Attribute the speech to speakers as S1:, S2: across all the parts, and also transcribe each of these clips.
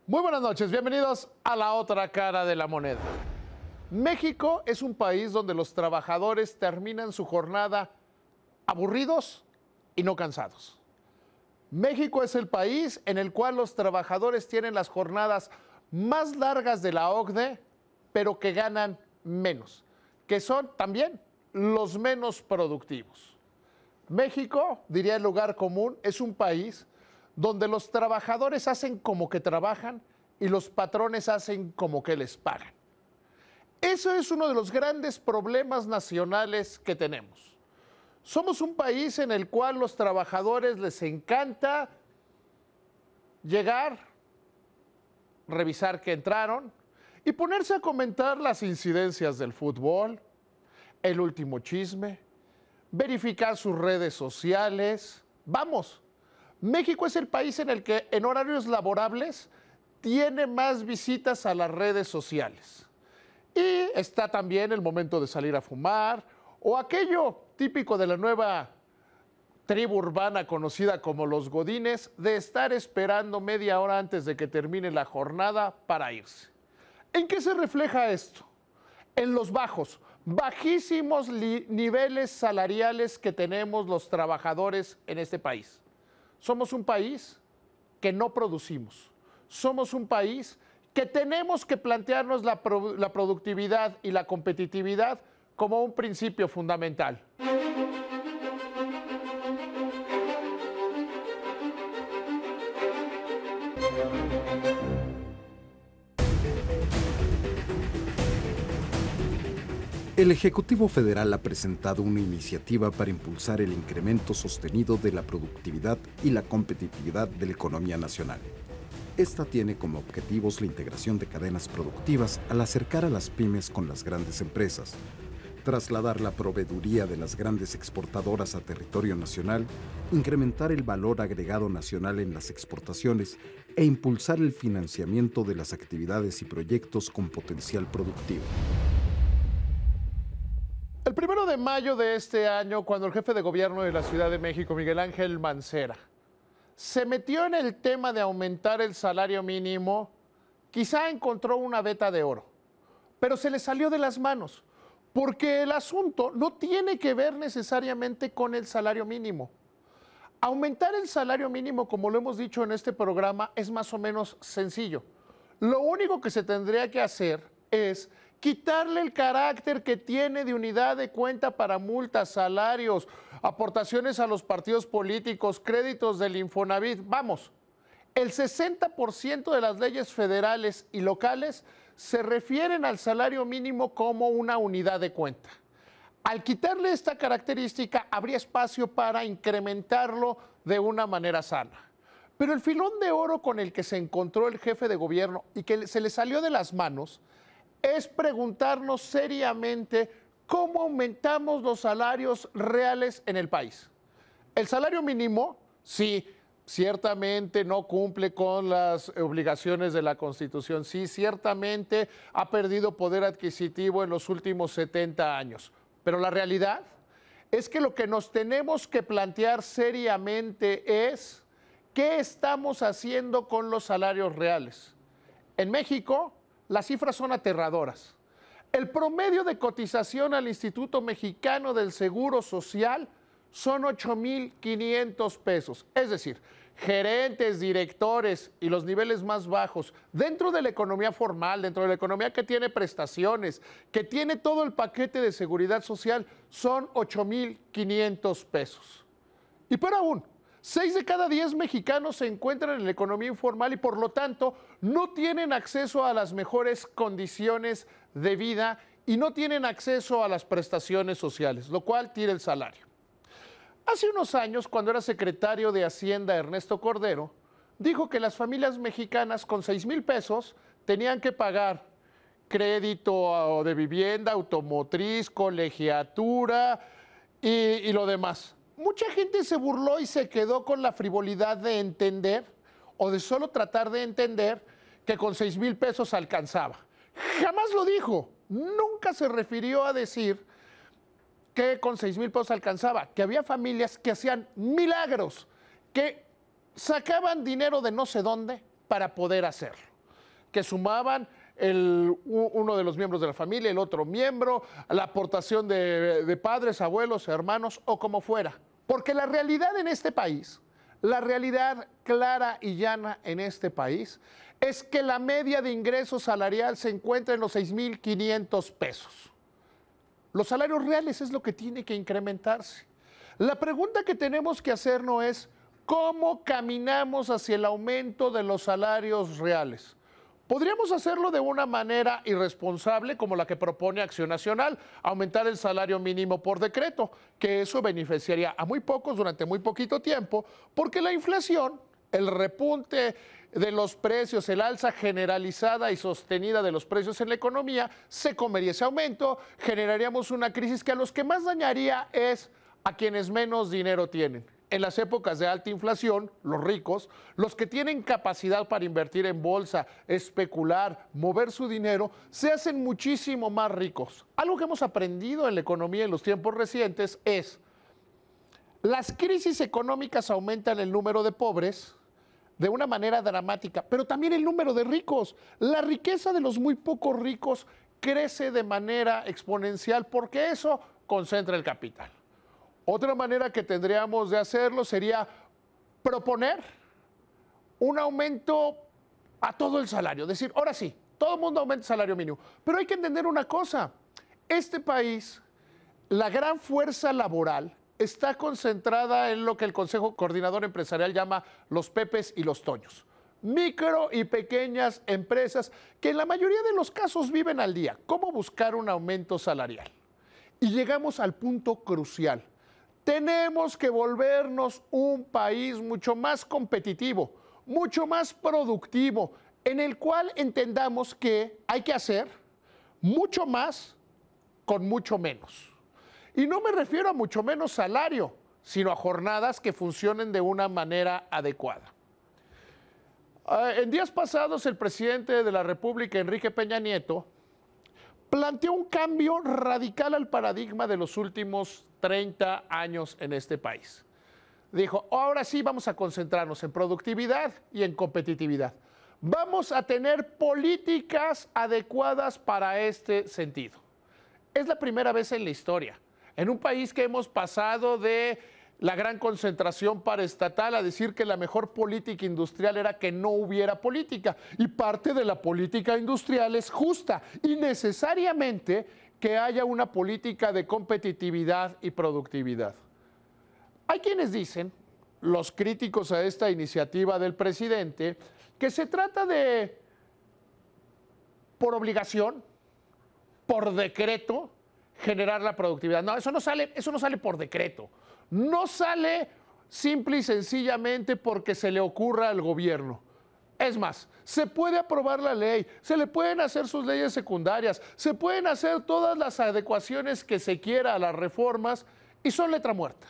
S1: Muy buenas noches, bienvenidos a la otra cara de la moneda. México es un país donde los trabajadores terminan su jornada aburridos y no cansados. México es el país en el cual los trabajadores tienen las jornadas más largas de la OCDE, pero que ganan menos, que son también los menos productivos. México, diría el lugar común, es un país donde los trabajadores hacen como que trabajan y los patrones hacen como que les pagan. Eso es uno de los grandes problemas nacionales que tenemos. Somos un país en el cual los trabajadores les encanta llegar, revisar que entraron y ponerse a comentar las incidencias del fútbol, el último chisme, verificar sus redes sociales. Vamos, México es el país en el que en horarios laborables tiene más visitas a las redes sociales. Y está también el momento de salir a fumar o aquello típico de la nueva tribu urbana conocida como los godines, de estar esperando media hora antes de que termine la jornada para irse. ¿En qué se refleja esto? En los bajísimos niveles salariales que tenemos los trabajadores en este país. Somos un país que no producimos. Somos un país que tenemos que plantearnos la productividad y la competitividad como un principio fundamental.
S2: El Ejecutivo Federal ha presentado una iniciativa para impulsar el incremento sostenido de la productividad y la competitividad de la economía nacional. Esta tiene como objetivos la integración de cadenas productivas al acercar a las pymes con las grandes empresas, trasladar la proveeduría de las grandes exportadoras a territorio nacional, incrementar el valor agregado nacional en las exportaciones e impulsar el financiamiento de las actividades y proyectos con potencial productivo.
S1: El 1 de mayo de este año, cuando el jefe de gobierno de la Ciudad de México, Miguel Ángel Mancera, se metió en el tema de aumentar el salario mínimo, quizá encontró una veta de oro, pero se le salió de las manos, porque el asunto no tiene que ver necesariamente con el salario mínimo. Aumentar el salario mínimo, como lo hemos dicho en este programa, es más o menos sencillo. Lo único que se tendría que hacer es quitarle el carácter que tiene de unidad de cuenta para multas, salarios, aportaciones a los partidos políticos, créditos del Infonavit. Vamos, el 60% de las leyes federales y locales se refieren al salario mínimo como una unidad de cuenta. Al quitarle esta característica, habría espacio para incrementarlo de una manera sana. Pero el filón de oro con el que se encontró el jefe de gobierno y que se le salió de las manos es preguntarnos seriamente cómo aumentamos los salarios reales en el país. El salario mínimo, sí, ciertamente no cumple con las obligaciones de la Constitución, sí, ciertamente ha perdido poder adquisitivo en los últimos 70 años, pero la realidad es que lo que nos tenemos que plantear seriamente es ¿qué estamos haciendo con los salarios reales? En México, las cifras son aterradoras. El promedio de cotización al Instituto Mexicano del Seguro Social son 8,500 pesos. Es decir, gerentes, directores y los niveles más bajos, dentro de la economía formal, dentro de la economía que tiene prestaciones, que tiene todo el paquete de seguridad social, son 8,500 pesos. Y peor aún, 6 de cada 10 mexicanos se encuentran en la economía informal y por lo tanto no tienen acceso a las mejores condiciones de vida y no tienen acceso a las prestaciones sociales, lo cual tira el salario. Hace unos años, cuando era secretario de Hacienda Ernesto Cordero, dijo que las familias mexicanas con 6,000 pesos tenían que pagar crédito de vivienda, automotriz, colegiatura y lo demás. Mucha gente se burló y se quedó con la frivolidad de entender o de solo tratar de entender que con 6,000 pesos alcanzaba. Jamás lo dijo. Nunca se refirió a decir que con 6,000 pesos alcanzaba, que había familias que hacían milagros, que sacaban dinero de no sé dónde para poder hacerlo. que sumaban uno de los miembros de la familia, el otro miembro, la aportación de padres, abuelos, hermanos o como fuera. Porque la realidad en este país, la realidad clara y llana en este país, es que la media de ingreso salarial se encuentra en los 6,500 pesos. Los salarios reales es lo que tiene que incrementarse. La pregunta que tenemos que hacernos es, ¿cómo caminamos hacia el aumento de los salarios reales? Podríamos hacerlo de una manera irresponsable como la que propone Acción Nacional, aumentar el salario mínimo por decreto, que eso beneficiaría a muy pocos durante muy poquito tiempo, porque la inflación, el repunte de los precios, el alza generalizada y sostenida de los precios en la economía, se comería ese aumento, generaríamos una crisis que a los que más dañaría es a quienes menos dinero tienen. En las épocas de alta inflación, los ricos, los que tienen capacidad para invertir en bolsa, especular, mover su dinero, se hacen muchísimo más ricos. Algo que hemos aprendido en la economía en los tiempos recientes es, las crisis económicas aumentan el número de pobres de una manera dramática, pero también el número de ricos. La riqueza de los muy pocos ricos crece de manera exponencial porque eso concentra el capital. Otra manera que tendríamos de hacerlo sería proponer un aumento a todo el salario. Decir, ahora sí, todo el mundo aumenta el salario mínimo. Pero hay que entender una cosa. Este país, la gran fuerza laboral está concentrada en lo que el Consejo Coordinador Empresarial llama los pepes y los toños. Micro y pequeñas empresas que en la mayoría de los casos viven al día. ¿Cómo buscar un aumento salarial? Y llegamos al punto crucial. Tenemos que volvernos un país mucho más competitivo, mucho más productivo, en el cual entendamos que hay que hacer mucho más con mucho menos. Y no me refiero a mucho menos salario, sino a jornadas que funcionen de una manera adecuada. En días pasados, el presidente de la República, Enrique Peña Nieto, planteó un cambio radical al paradigma de los últimos 30 años en este país. Dijo, ahora sí vamos a concentrarnos en productividad y en competitividad. Vamos a tener políticas adecuadas para este sentido. Es la primera vez en la historia, en un país que hemos pasado de la gran concentración paraestatal a decir que la mejor política industrial era que no hubiera política. Y parte de la política industrial es justa y necesariamente que haya una política de competitividad y productividad. Hay quienes dicen, los críticos a esta iniciativa del presidente, que se trata de, por obligación, por decreto, generar la productividad. No, eso no sale por decreto. No sale simple y sencillamente porque se le ocurra al gobierno. Es más, se puede aprobar la ley, se le pueden hacer sus leyes secundarias, se pueden hacer todas las adecuaciones que se quiera a las reformas y son letra muerta.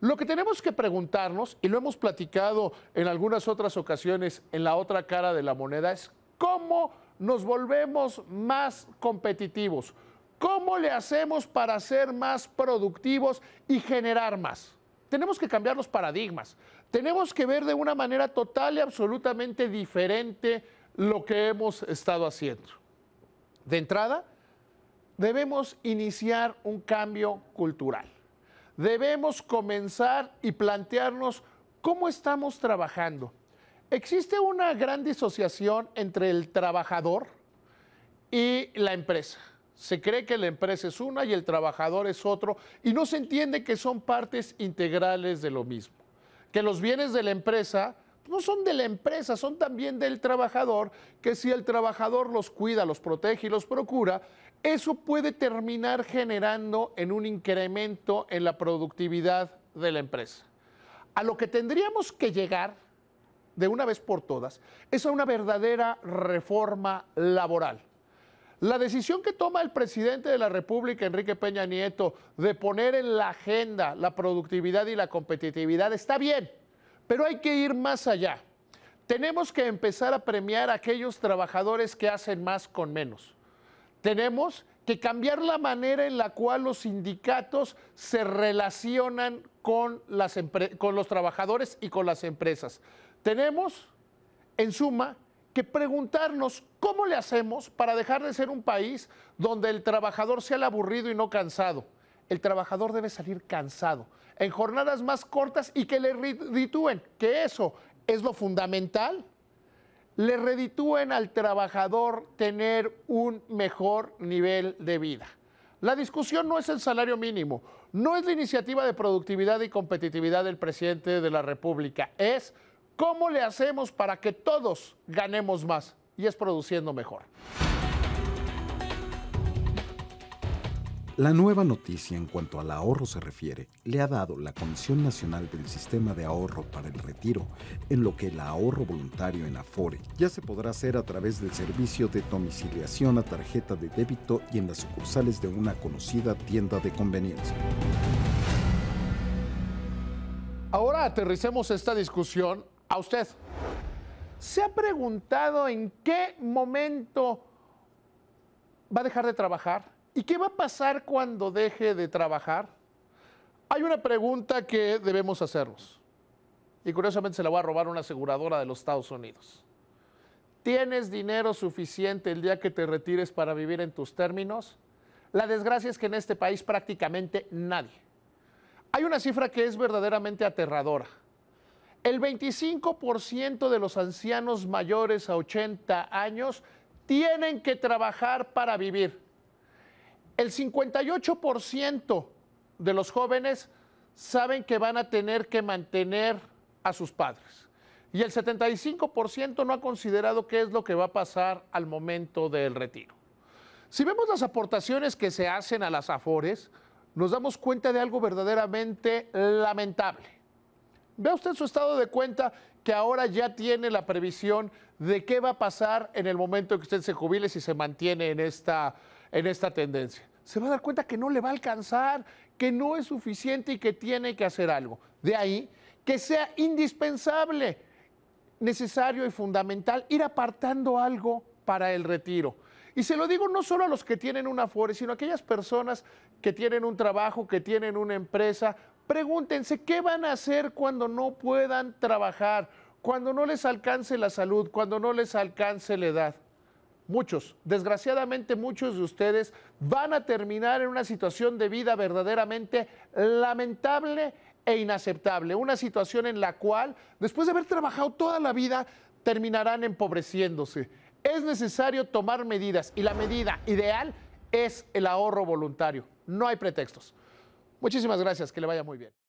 S1: Lo que tenemos que preguntarnos, y lo hemos platicado en algunas otras ocasiones en la otra cara de la moneda, es cómo nos volvemos más competitivos. ¿Cómo le hacemos para ser más productivos y generar más? Tenemos que cambiar los paradigmas. Tenemos que ver de una manera total y absolutamente diferente lo que hemos estado haciendo. De entrada, debemos iniciar un cambio cultural. Debemos comenzar y plantearnos cómo estamos trabajando. Existe una gran disociación entre el trabajador y la empresa. Se cree que la empresa es una y el trabajador es otro y no se entiende que son partes integrales de lo mismo. Que los bienes de la empresa no son de la empresa, son también del trabajador, que si el trabajador los cuida, los protege y los procura, eso puede terminar generando en un incremento en la productividad de la empresa. A lo que tendríamos que llegar de una vez por todas es a una verdadera reforma laboral. La decisión que toma el presidente de la República, Enrique Peña Nieto, de poner en la agenda la productividad y la competitividad está bien, pero hay que ir más allá. Tenemos que empezar a premiar a aquellos trabajadores que hacen más con menos. Tenemos que cambiar la manera en la cual los sindicatos se relacionan con los trabajadores y con las empresas. Tenemos, en suma, que preguntarnos cómo le hacemos para dejar de ser un país donde el trabajador sea el aburrido y no cansado. El trabajador debe salir cansado, en jornadas más cortas y que le reditúen, que eso es lo fundamental. Le reditúen al trabajador tener un mejor nivel de vida. La discusión no es el salario mínimo, no es la iniciativa de productividad y competitividad del presidente de la República, es cómo le hacemos para que todos ganemos más, y es produciendo mejor.
S2: La nueva noticia en cuanto al ahorro se refiere le ha dado la Comisión Nacional del Sistema de Ahorro para el Retiro, en lo que el ahorro voluntario en Afore ya se podrá hacer a través del servicio de domiciliación a tarjeta de débito y en las sucursales de una conocida tienda de conveniencia.
S1: Ahora aterricemos esta discusión a usted. ¿Se ha preguntado en qué momento va a dejar de trabajar? ¿Y qué va a pasar cuando deje de trabajar? Hay una pregunta que debemos hacernos. Y curiosamente se la voy a robar a una aseguradora de los Estados Unidos. ¿Tienes dinero suficiente el día que te retires para vivir en tus términos? La desgracia es que en este país prácticamente nadie. Hay una cifra que es verdaderamente aterradora. El 25% de los ancianos mayores a 80 años tienen que trabajar para vivir. El 58% de los jóvenes saben que van a tener que mantener a sus padres. Y el 75% no ha considerado qué es lo que va a pasar al momento del retiro. Si vemos las aportaciones que se hacen a las Afores, nos damos cuenta de algo verdaderamente lamentable. Vea usted su estado de cuenta que ahora ya tiene la previsión de qué va a pasar en el momento que usted se jubile si se mantiene en esta tendencia. Se va a dar cuenta que no le va a alcanzar, que no es suficiente y que tiene que hacer algo. De ahí que sea indispensable, necesario y fundamental ir apartando algo para el retiro. Y se lo digo no solo a los que tienen una Afore, sino a aquellas personas que tienen un trabajo, que tienen una empresa. Pregúntense qué van a hacer cuando no puedan trabajar, cuando no les alcance la salud, cuando no les alcance la edad. Muchos, desgraciadamente muchos de ustedes van a terminar en una situación de vida verdaderamente lamentable e inaceptable. Una situación en la cual, después de haber trabajado toda la vida, terminarán empobreciéndose. Es necesario tomar medidas y la medida ideal es el ahorro voluntario. No hay pretextos. Muchísimas gracias, que le vaya muy bien.